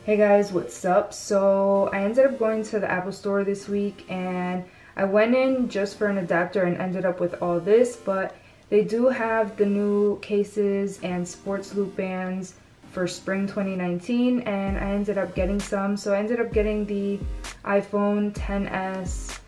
Hey guys, what's up? So I ended up going to the Apple store this week and I went in just for an adapter and ended up with all this, but they do have the new cases and sports loop bands for spring 2019 and I ended up getting some. So I ended up getting the iPhone XS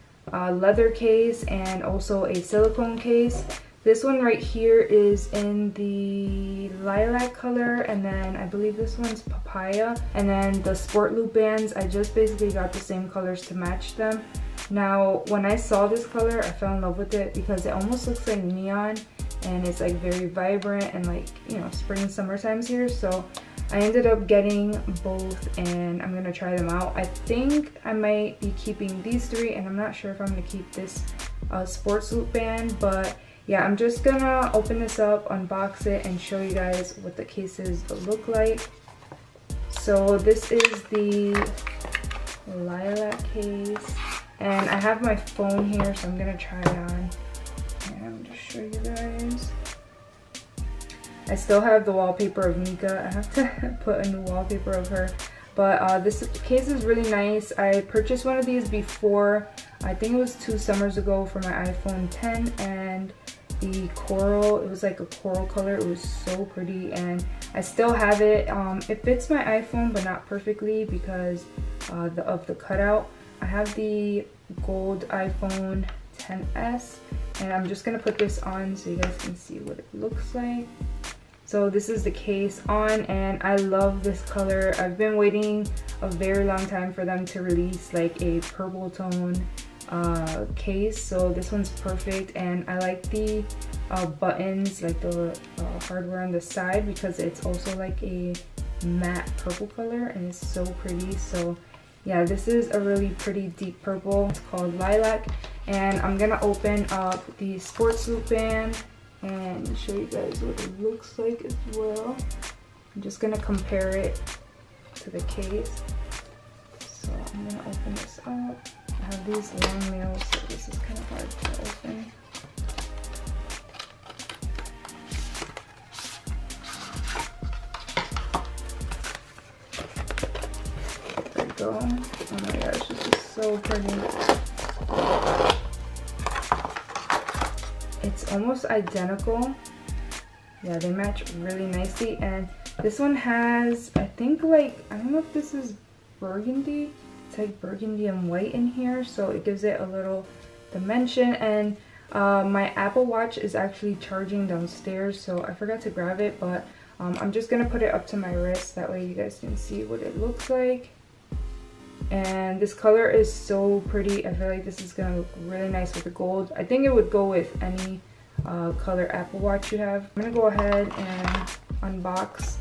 leather case and also a silicone case. This one right here is in the lilac color, and then I believe this one's papaya. And then the sport loop bands, I just basically got the same colors to match them. Now, when I saw this color, I fell in love with it because it almost looks like neon and it's like very vibrant and like, you know, spring and summertime's here. So I ended up getting both and I'm gonna try them out. I think I might be keeping these three and I'm not sure if I'm gonna keep this sports loop band, but yeah, I'm just gonna open this up, unbox it, and show you guys what the cases look like. So this is the lilac case, and I have my phone here, so I'm gonna try it on and just show you guys. I still have the wallpaper of Mika. I have to put a new wallpaper of her, but this case is really nice. I purchased one of these before, I think it was 2 summers ago, for my iPhone 10, and the coral, it was like a coral color. It was so pretty and I still have it. It fits my iPhone but not perfectly because of the cutout. I have the gold iPhone XS and I'm just gonna put this on so you guys can see what it looks like. So this is the case on and I love this color. I've been waiting a very long time for them to release like a purple tone case, so this one's perfect. And I like the buttons, like the hardware on the side, because it's also like a matte purple color and it's so pretty. So yeah, this is a really pretty deep purple. It's called lilac, and I'm gonna open up the sports loop band and show you guys what it looks like as well. I'm just gonna compare it to the case. So I'm gonna open this up. I have these long nails, so this is kind of hard to open. There we go. Oh my gosh, this is so pretty. It's almost identical. Yeah, they match really nicely. And this one has, I think, like, I don't know if this is burgundy. It's like burgundy and white in here, so it gives it a little dimension. And my Apple Watch is actually charging downstairs, so I forgot to grab it, but I'm just gonna put it up to my wrist, that way you guys can see what it looks like. And this color is so pretty. I feel like this is gonna look really nice with the gold. I think it would go with any color Apple Watch you have. I'm gonna go ahead and unbox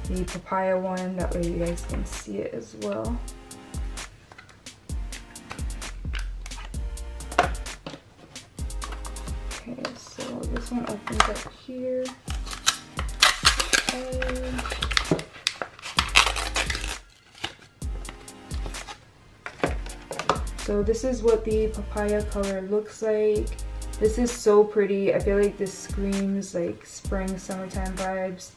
the papaya one, that way you guys can see it as well. Okay, so this one opens up here. Okay. So this is what the papaya color looks like. This is so pretty. I feel like this screams like spring, summertime vibes.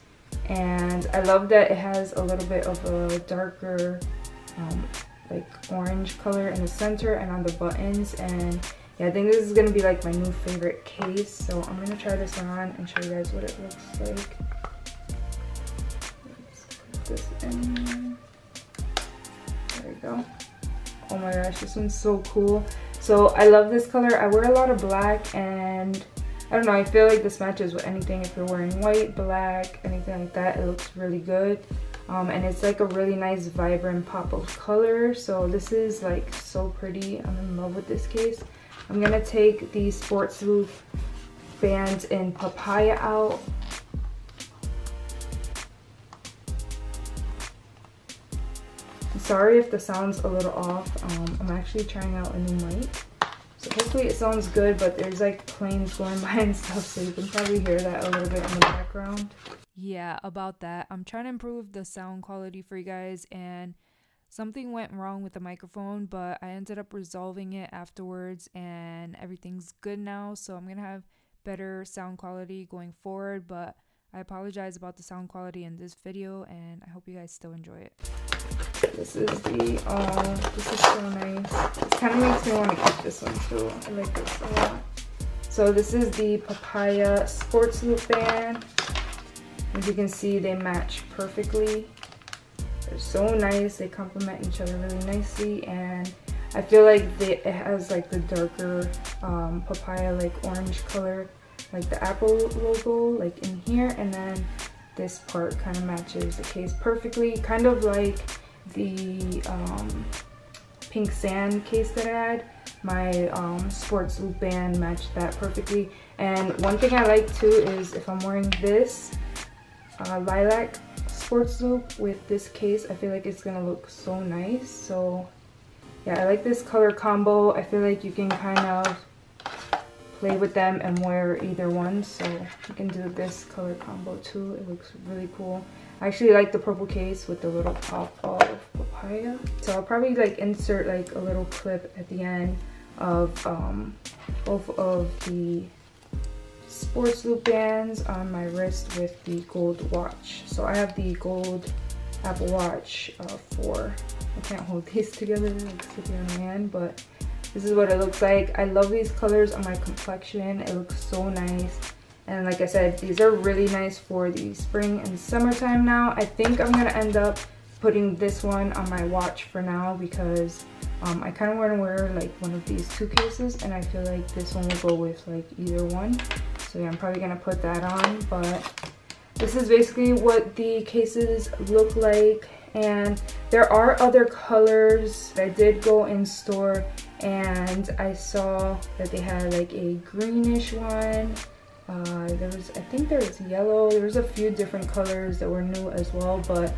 And I love that it has a little bit of a darker like orange color in the center and on the buttons. And yeah, I think this is gonna be like my new favorite case. So I'm gonna try this one on and show you guys what it looks like. Let's put this in. There we go. Oh my gosh, this one's so cool. So I love this color. I wear a lot of black and I don't know, I feel like this matches with anything. If you're wearing white, black, anything like that, it looks really good. And it's like a really nice vibrant pop of color. So this is like so pretty. I'm in love with this case. I'm gonna take the sports loop bands in papaya out. Sorry if the sound's a little off. I'm actually trying out a new mic, so hopefully it sounds good, but there's like planes going by and stuff, so you can probably hear that a little bit in the background. Yeah, about that. I'm trying to improve the sound quality for you guys, and something went wrong with the microphone, but I ended up resolving it afterwards and everything's good now, so I'm gonna have better sound quality going forward. But I apologize about the sound quality in this video, and I hope you guys still enjoy it. This is this is so nice. It kind of makes me want to keep this one too. I like this a lot. So this is the Papaya sports loop band. As you can see, they match perfectly. They're so nice. They complement each other really nicely, and I feel like it has like the darker papaya, like orange color, like the Apple logo, like in here, and then this part kind of matches the case perfectly, kind of like the pink sand case that I had. My sports loop band matched that perfectly. And one thing I like too is if I'm wearing this lilac sports loop with this case, I feel like it's gonna look so nice. So yeah, I like this color combo. I feel like you can kind of play with them and wear either one, so you can do this color combo too. It looks really cool. I actually like the purple case with the little pop of papaya. So I'll probably like insert like a little clip at the end of both of the sports loop bands on my wrist with the gold watch. So I have the gold Apple Watch 4. I can't hold these together, like sticking on my hand, but this is what it looks like. I love these colors on my complexion. It looks so nice. And like I said, these are really nice for the spring and summertime now. I think I'm gonna end up putting this one on my watch for now because I kind of want to wear like one of these two cases, and I feel like this one will go with like either one. So yeah, I'm probably gonna put that on, but this is basically what the cases look like. And there are other colors. I did go in store and I saw that they had like a greenish one. I think there was yellow. There was a few different colors that were new as well, but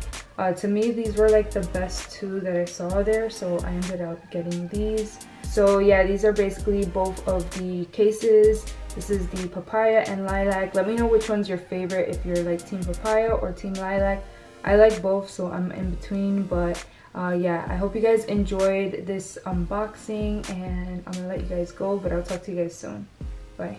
to me these were like the best two that I saw there, so I ended up getting these. So yeah, these are basically both of the cases. This is the papaya and lilac. Let me know which one's your favorite, if you're like team papaya or team lilac. I like both, so I'm in between, but yeah, I hope you guys enjoyed this unboxing, and I'm gonna let you guys go, but I'll talk to you guys soon. Bye.